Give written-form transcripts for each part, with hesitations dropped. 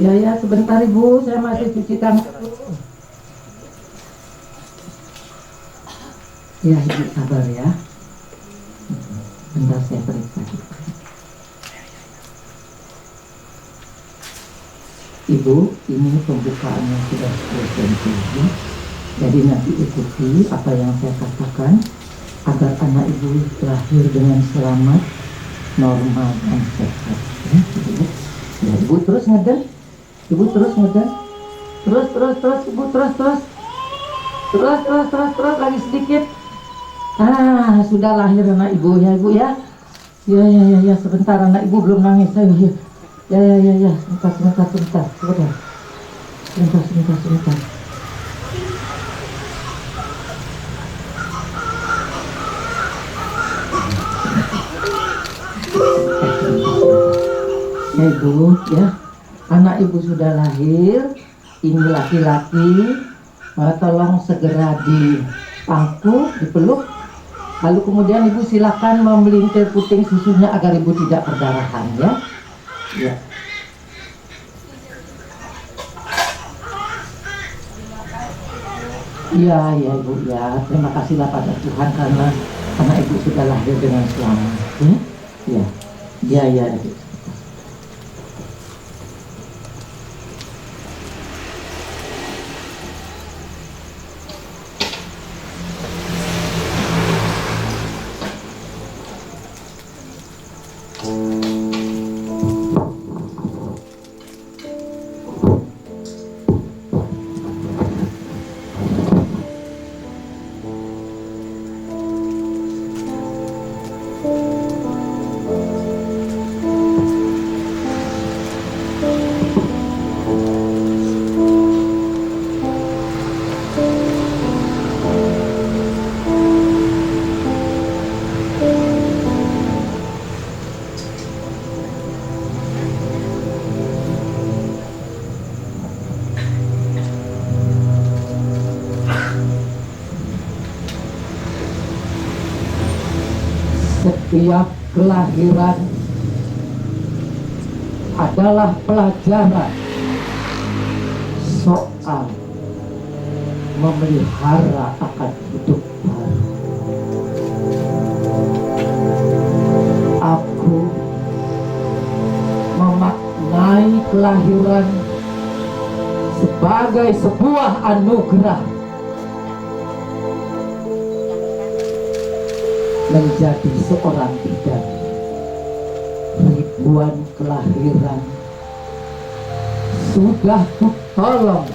Ya ya sebentar ibu, saya masih cuci tangan. Ya ibu sabar ya. Bentar saya periksa. Ibu, ini pembukaannya sudah selesai. Jadi nanti ikuti apa yang saya katakan agar anak ibu lahir dengan selamat, normal dan sehat. Ya, ibu. Ya, ibu terus ngeden. Ibu terus ngeden. Terus ibu terus lagi sedikit. Sudah lahir anak ibu ya ibu ya. Ya sebentar anak ibu belum nangis lagi. Ya sebentar sebentar. Ya ibu ya, anak ibu sudah lahir, ini laki-laki. Tolong segera dipangku, dipeluk, lalu kemudian ibu silakan memelintir puting susunya agar ibu tidak perdarahan ya. Ya. Ya ibu ya, terima kasihlah pada Tuhan karena anak ibu sudah lahir dengan selamat. Ya ibu. Setiap kelahiran adalah pelajaran soal memelihara akan hidup baru. Aku memaknai kelahiran sebagai sebuah anugerah menjadi seorang bidan. Ribuan kelahiran sudah kutolong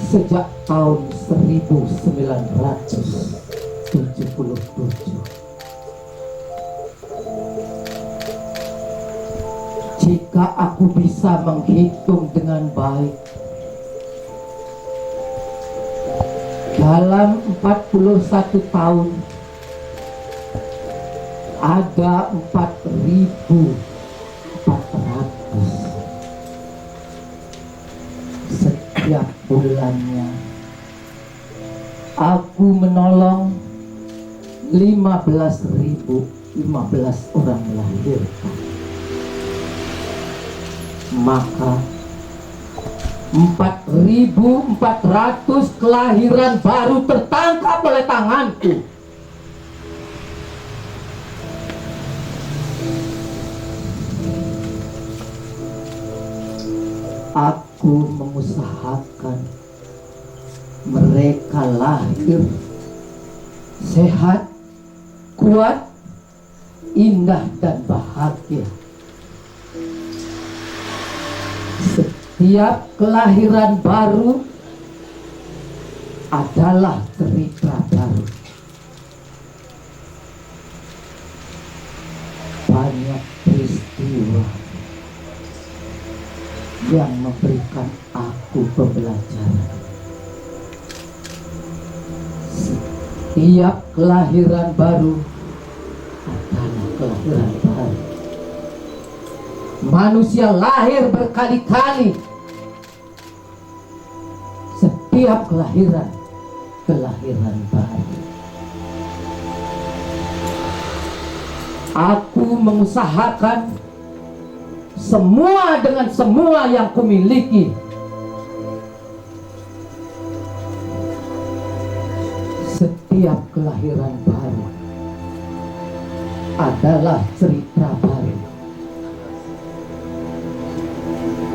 sejak tahun 1977. Jika aku bisa menghitung dengan baik, dalam 41 tahun ada 4.400. Setiap bulannya aku menolong 15 orang melahirkan. Maka 4.400 kelahiran baru tertangkap oleh tanganku. Aku mengusahakan mereka lahir sehat, kuat, indah dan bahagia. Setiap kelahiran baru adalah cerita baru. Banyak peristiwa yang memberikan aku pembelajaran. Setiap kelahiran baru adalah kelahiran baru. Manusia lahir berkali-kali. Setiap kelahiran baru. Aku mengusahakan semua dengan semua yang kumiliki. Setiap kelahiran baru adalah cerita baru.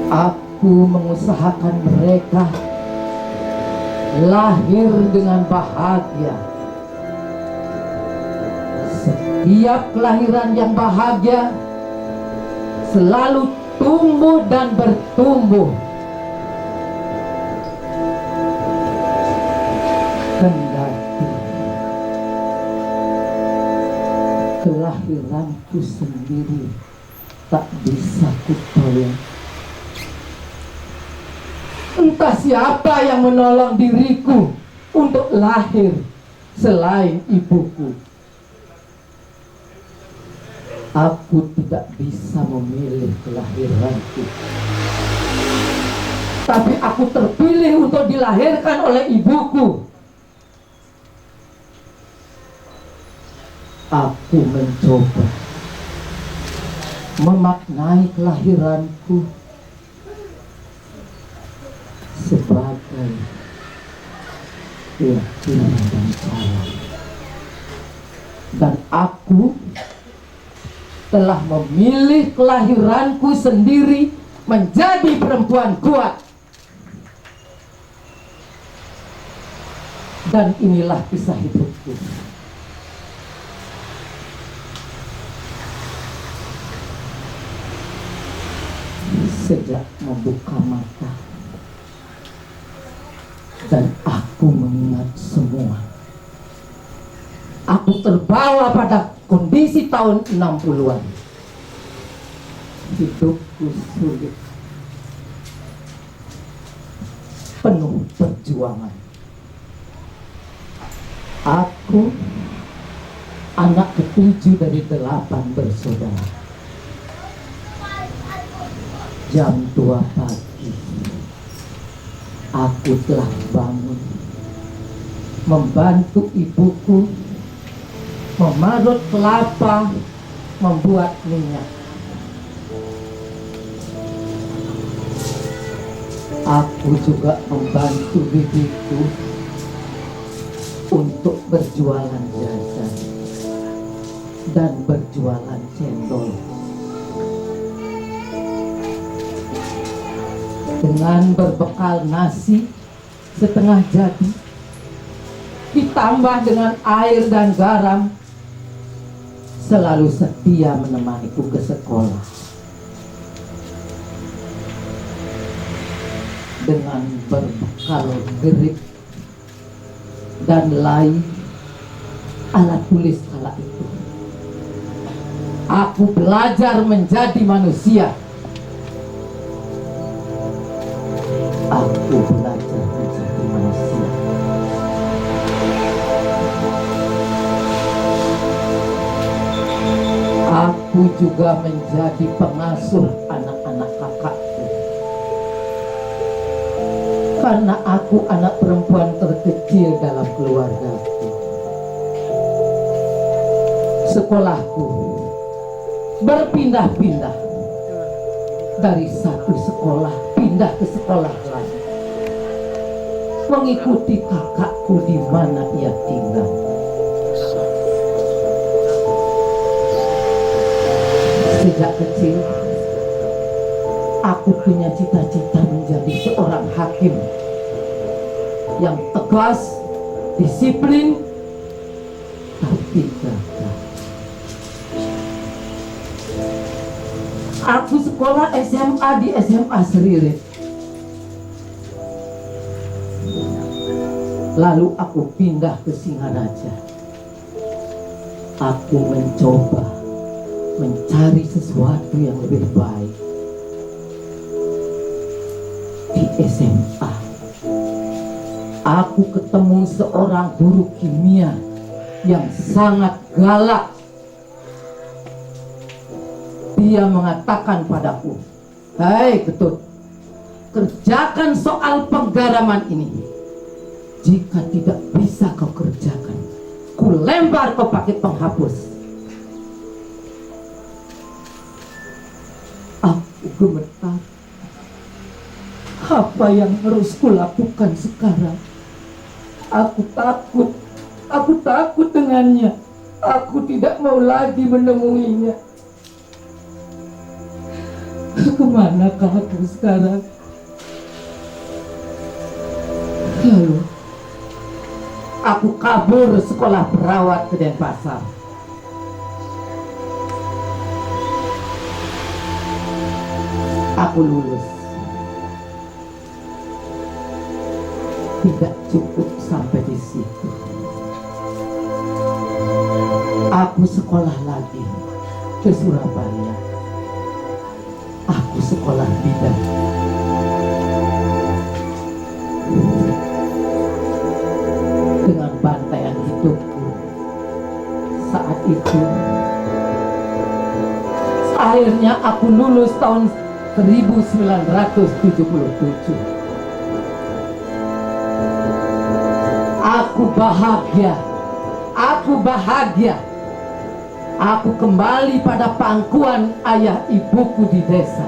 Aku mengusahakan mereka lahir dengan bahagia. Setiap kelahiran yang bahagia selalu tumbuh dan bertumbuh. Kendati kelahiranku sendiri tak bisa kutolong, entah siapa yang menolong diriku untuk lahir selain ibuku. Aku tidak bisa memilih kelahiranku, tapi aku terpilih untuk dilahirkan oleh ibuku. Aku mencoba memaknai kelahiranku sebagai keyakinan dan cara, dan aku telah memilih kelahiranku sendiri menjadi perempuan kuat. Dan inilah kisah hidupku. Sejak membuka mata dan aku mengingat semua, aku terbawa pada kondisi tahun 60-an. Hidupku sulit, penuh perjuangan. Aku anak ketujuh dari 8 bersaudara. Jam 2 pagi aku telah bangun, membantu ibuku memarut kelapa, membuat minyak. Aku juga membantu bibiku untuk berjualan jajan dan berjualan cendol. Dengan berbekal nasi setengah jadi, ditambah dengan air dan garam, selalu setia menemaniku ke sekolah. Dengan berbekal gerik dan lay, alat tulis kala itu, aku belajar menjadi manusia. Aku belajar menjadi manusia. Aku juga menjadi pengasuh anak-anak kakakku. Karena aku anak perempuan terkecil dalam keluargaku. Sekolahku berpindah-pindah, dari satu sekolah pindah ke sekolah lain, mengikuti kakakku di mana ia tinggal. Sejak kecil aku punya cita-cita menjadi seorang hakim yang tegas, disiplin, tapi gagah. Aku sekolah SMA di SMA Seririt. Lalu aku pindah ke Singaraja. Aku mencoba mencari sesuatu yang lebih baik. Di SMA, aku ketemu seorang guru kimia yang sangat galak. Dia mengatakan padaku, "Hei Ketut, kerjakan soal penggaraman ini. Jika tidak bisa kau kerjakan, ku lempar kau pakai penghapus." gemetar. Apa yang harus kulakukan sekarang? Aku takut dengannya. Aku tidak mau lagi menemuinya. Kemanakah aku sekarang? Lalu aku kabur sekolah perawat ke Denpasar. Aku lulus. Tidak cukup sampai di situ. Aku sekolah lagi ke Surabaya. Aku sekolah bidan. Dengan bantaian hidupku saat itu, akhirnya aku lulus tahun 1977. Aku bahagia. Aku kembali pada pangkuan ayah ibuku di desa.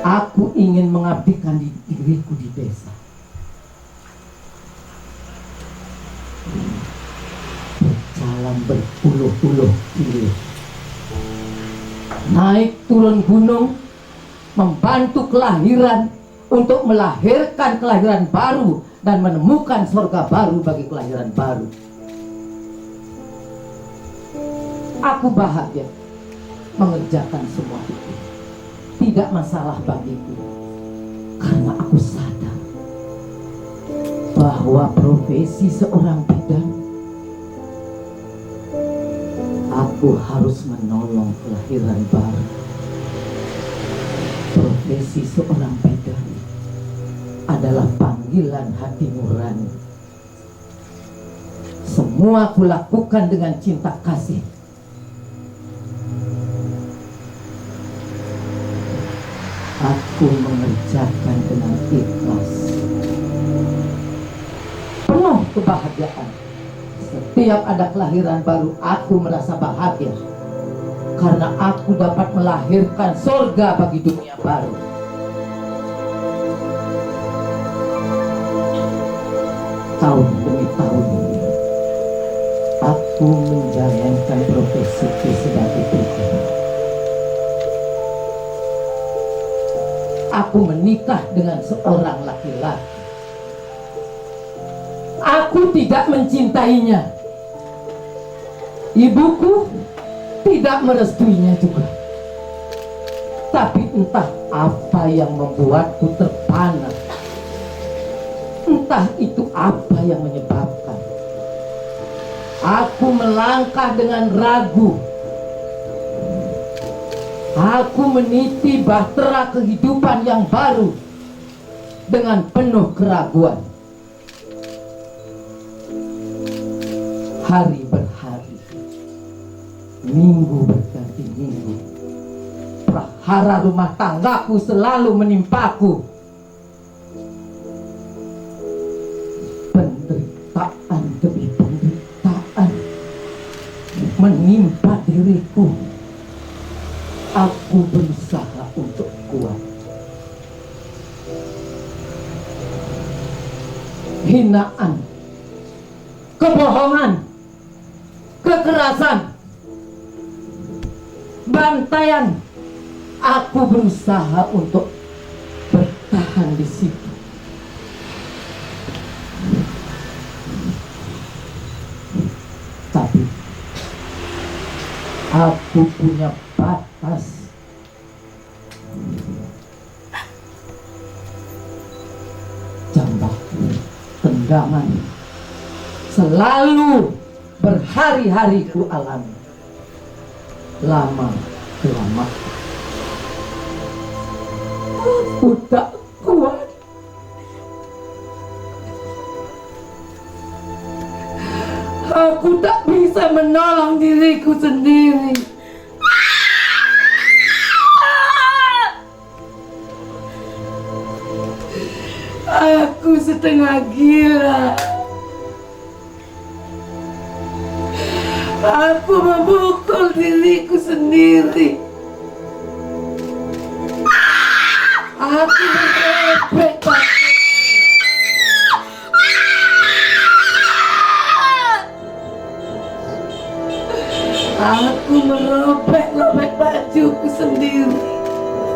Aku ingin mengabdikan diriku di desa. Berjalan berpuluh-puluh kilo, naik turun gunung, membantu kelahiran untuk melahirkan kelahiran baru dan menemukan surga baru bagi kelahiran baru. Aku bahagia mengerjakan semua itu. Tidak masalah bagiku, karena aku sadar bahwa profesi seorang bidan, aku harus menolong kelahiran baru. Profesi seorang bidan adalah panggilan hati nurani. Semua kulakukan dengan cinta kasih. Aku mengerjakan dengan ikhlas, penuh kebahagiaan. Setiap ada kelahiran baru, aku merasa bahagia karena aku dapat melahirkan surga bagi dunia baru. Tahun demi tahun, aku menjalankan profesiku sebagai bidan. Aku menikah dengan seorang laki-laki. Aku tidak mencintainya. Ibuku tidak merestuinya juga. Tapi entah apa yang membuatku terpana. Entah itu apa yang menyebabkan. Aku melangkah dengan ragu. Aku meniti bahtera kehidupan yang baru dengan penuh keraguan. Hari berhari, minggu berganti minggu, prahara rumah tanggaku selalu menimpaku. Penderitaan demi penderitaan menimpa diriku. Aku berusaha untuk kuat. Hinaan, kebohongan, kekerasan, bantaian. Aku berusaha untuk bertahan di situ. Tapi aku punya batas. Jambak, tendangan selalu berhari-hari ku alami. Lama kelamaan aku tak kuat. Aku tak bisa menolong diriku sendiri. Aku setengah gila. Aku memukul diriku sendiri. Aku merobek baju. Aku merobek-robek bajuku sendiri.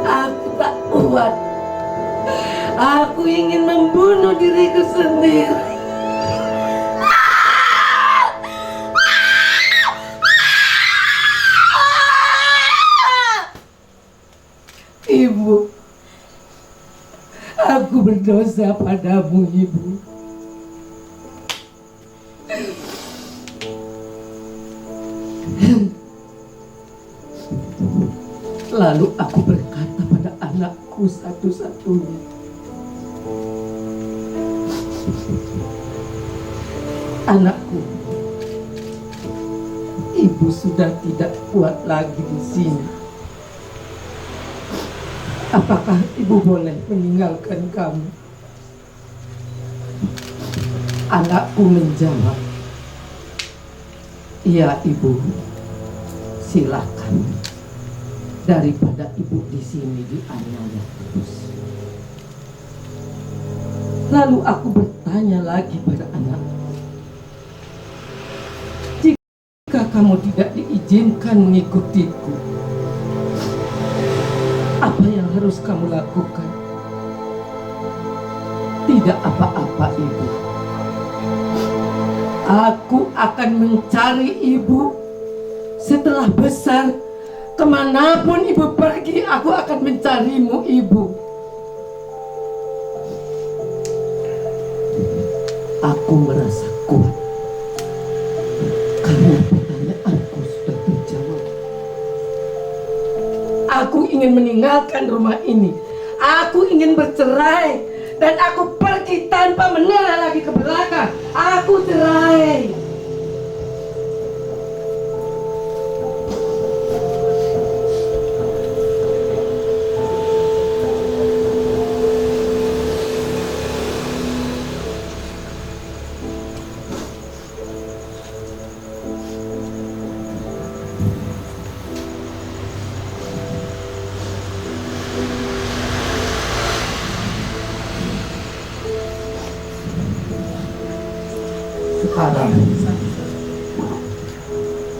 Aku tak kuat. Aku ingin membunuh diriku sendiri. Ibu, aku berdosa padamu, Ibu. Lalu aku berkata pada anakku satu-satunya, anakku, ibu sudah tidak kuat lagi di sini. Apakah ibu boleh meninggalkan kamu? Anakku menjawab, iya ibu, silakan. Daripada ibu di sini dianiaya terus. Lalu aku bertanya lagi pada anakku, jika kamu tidak diizinkan mengikutiku, apa yang harus kamu lakukan? Tidak apa-apa, ibu. Aku akan mencari ibu. Setelah besar, kemanapun ibu pergi, aku akan mencarimu, ibu. Aku merasa kuat karena pertanyaanku sudah terjawab. Aku ingin meninggalkan rumah ini. Aku ingin bercerai. Dan aku pergi tanpa menoleh lagi ke belakang. Aku cerai. Sekarang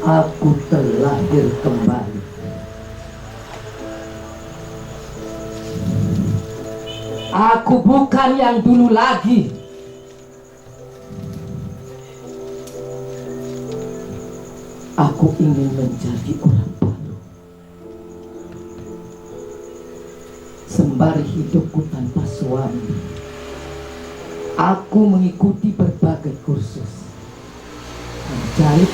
aku terlahir kembali. Aku bukan yang dulu lagi. Aku ingin menjadi orang baru. Sembari hidupku tanpa suami, aku mengikuti berbagai kursus menjahit,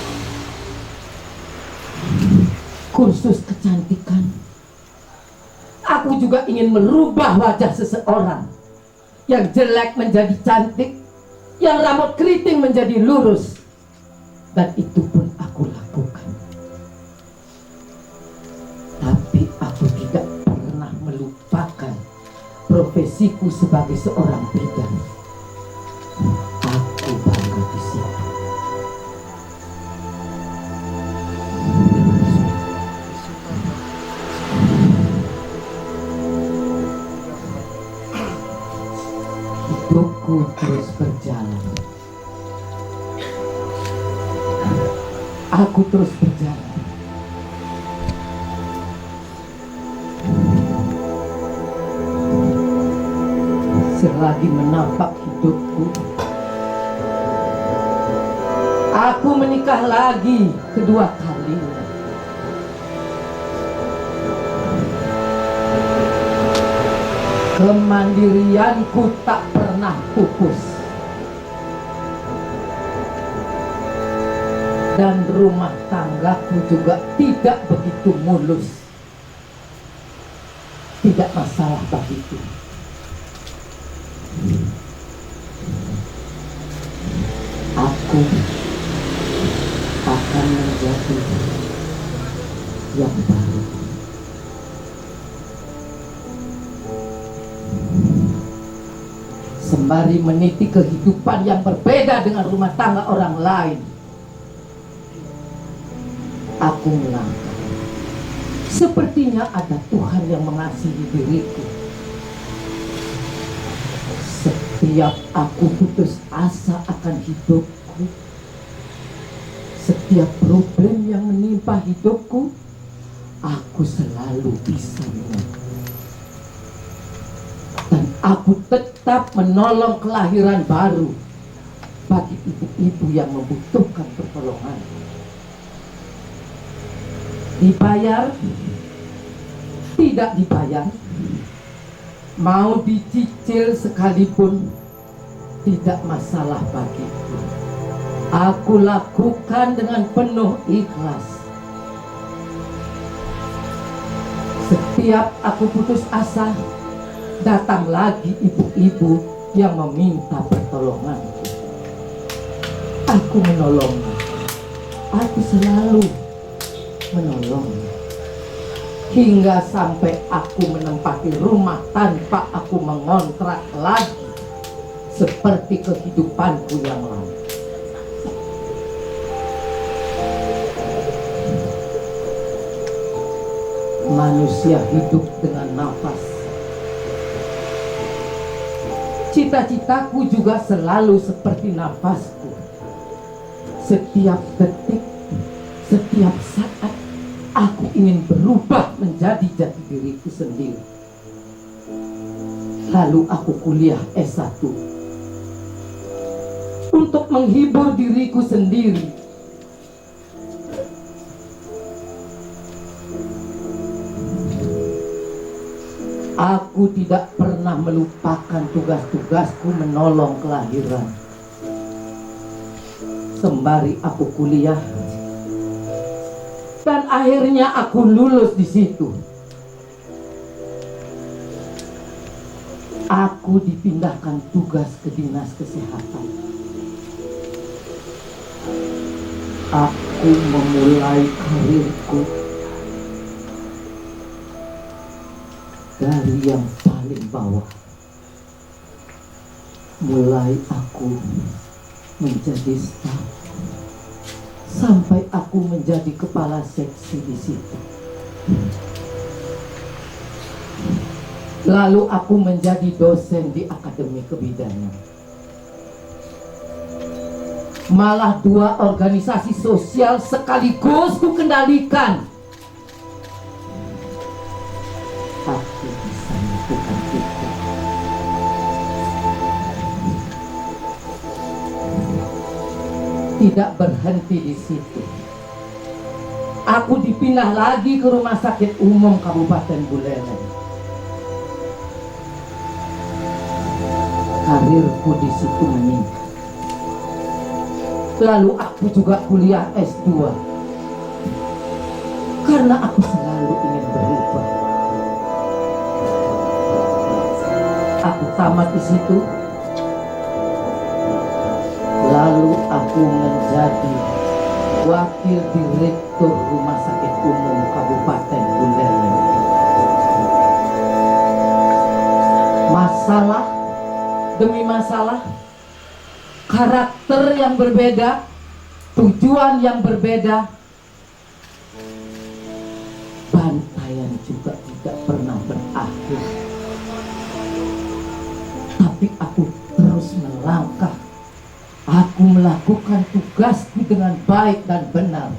kursus kecantikan. Aku juga ingin merubah wajah seseorang yang jelek menjadi cantik, yang rambut keriting menjadi lurus. Dan itu pun aku lakukan. Tapi aku tidak pernah melupakan profesiku sebagai seorang bidan. Aku bangga di situ. Hidupku terus berjalan. Aku terus berjalan. Selagi menapak hidupku, aku menikah lagi kedua kalinya. Kemandirianku tak pernah pupus. Dan rumah tanggaku juga tidak begitu mulus. Tidak masalah bagiku. Aku akan menjadi yang baru. Sembari meniti kehidupan yang berbeda dengan rumah tangga orang lain, aku melangkah. Sepertinya ada Tuhan yang mengasihi diriku. Setiap aku putus asa akan hidupku, setiap problem yang menimpa hidupku, aku selalu bisa menang. Dan aku tetap menolong kelahiran baru bagi ibu-ibu yang membutuhkan pertolongan. Dibayar, tidak dibayar, mau dicicil sekalipun tidak masalah bagiku. Aku lakukan dengan penuh ikhlas. Setiap aku putus asa, datang lagi ibu-ibu yang meminta pertolongan. Aku menolongnya. Aku selalu menolongnya. Hingga sampai aku menempati rumah tanpa aku mengontrak lagi, seperti kehidupanku yang lalu. Manusia hidup dengan nafas. Cita-citaku juga selalu seperti nafasku. Setiap detik, setiap saat, aku ingin berubah menjadi jati diriku sendiri. Lalu aku kuliah S1 untuk menghibur diriku sendiri. Aku tidak pernah melupakan tugas-tugasku menolong kelahiran. Sembari aku kuliah, dan akhirnya aku lulus di situ. Aku dipindahkan tugas ke dinas kesehatan. Aku memulai karirku dari yang paling bawah. Mulai aku menjadi staf, sampai aku menjadi kepala seksi di situ. Lalu aku menjadi dosen di Akademi Kebidanan. Malah 2 organisasi sosial sekaligus ku kendalikan. Aku bisa melakukan itu. Tidak berhenti di situ. Aku dipindah lagi ke Rumah Sakit Umum Kabupaten Buleleng. Karirku di situ meningkat. Lalu aku juga kuliah S2. Karena aku selalu ingin berubah. Aku tamat di situ. Lalu aku menjadi wakil direktur Rumah Sakit Umum Kabupaten Buleleng. Masalah demi masalah, karakter yang berbeda, tujuan yang berbeda, bantaian juga tidak pernah berakhir. Tapi aku terus melangkah. Aku melakukan tugasku dengan baik dan benar.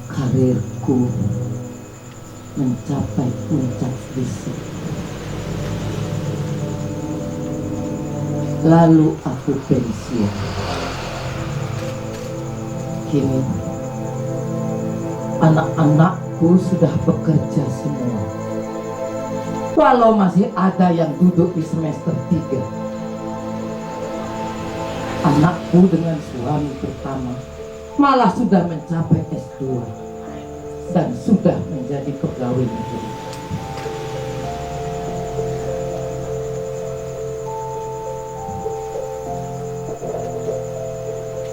Karirku mencapai puncak di situ. Lalu aku pensiun. Kini anak-anakku sudah bekerja semua. Walau masih ada yang duduk di semester 3. Anakku dengan suami pertama malah sudah mencapai S2 dan sudah menjadi pegawai negeri.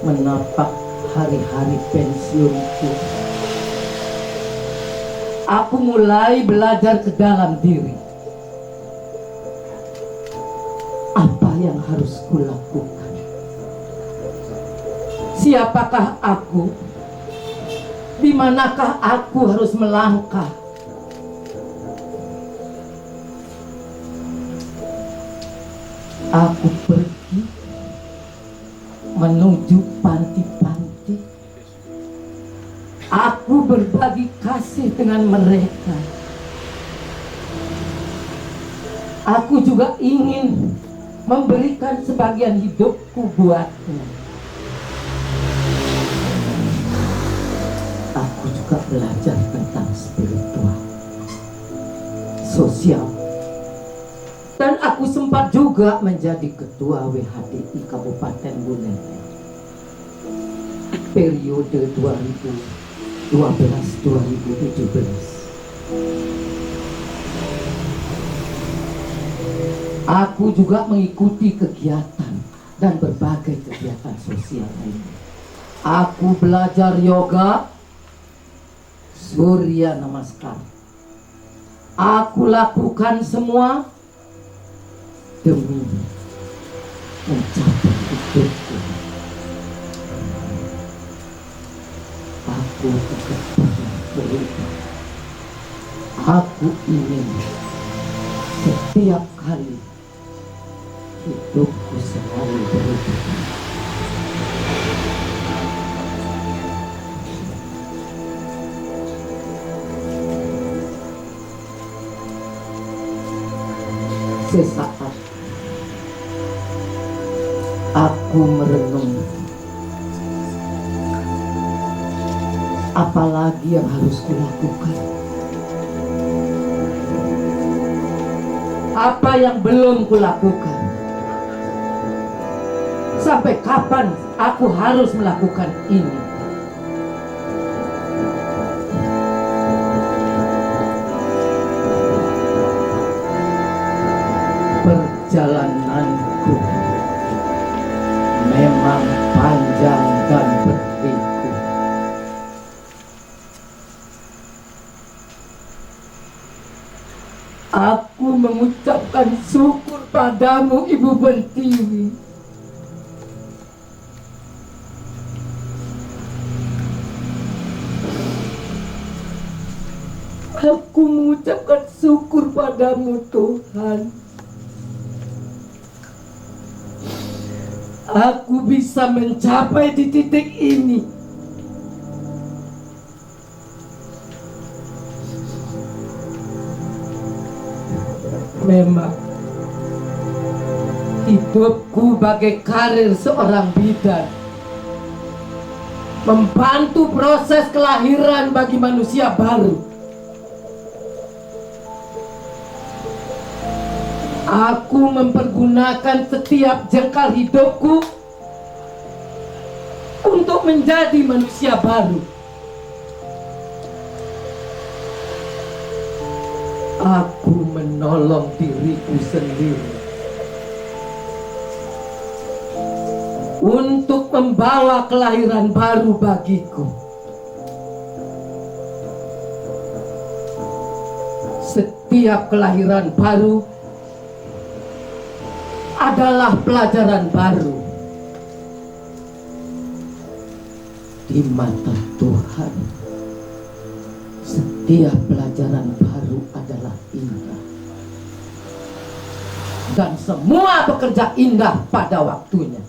Menapak hari-hari pensiunku, aku mulai belajar ke dalam diri. Apa yang harus kulakukan? Siapakah aku Di manakah aku harus melangkah? Aku pergi menuju panti-panti. Aku berbagi kasih dengan mereka. Aku juga ingin memberikan sebagian hidupku buatnya. Aku juga belajar tentang spiritual, sosial. Dan aku sempat juga menjadi ketua WHDI Kabupaten Buleleng periode 2012-2017. Aku juga mengikuti kegiatan dan berbagai kegiatan sosial lainnya. Aku belajar yoga, Surya Namaskar. Aku lakukan semua demi mencapai hidupku. Aku juga pernah berubah. Aku ingin setiap kali hidupku selalu berubah. Sesaat aku merenung, apalagi yang harus kulakukan, apa yang belum kulakukan, sampai kapan aku harus melakukan ini. Perjalananku memang panjang dan berliku. Aku mengucapkan syukur padamu, Ibu Pertiwi. Aku mengucapkan syukur padamu, Tuhan. Aku bisa mencapai di titik ini. Memang hidupku bagai karir seorang bidan, membantu proses kelahiran bagi manusia baru. Aku mempergunakan setiap jengkal hidupku untuk menjadi manusia baru. Aku menolong diriku sendiri untuk membawa kelahiran baru bagiku. Setiap kelahiran baru adalah pelajaran baru di mata Tuhan. Setiap pelajaran baru adalah indah, dan semua bekerja indah pada waktunya.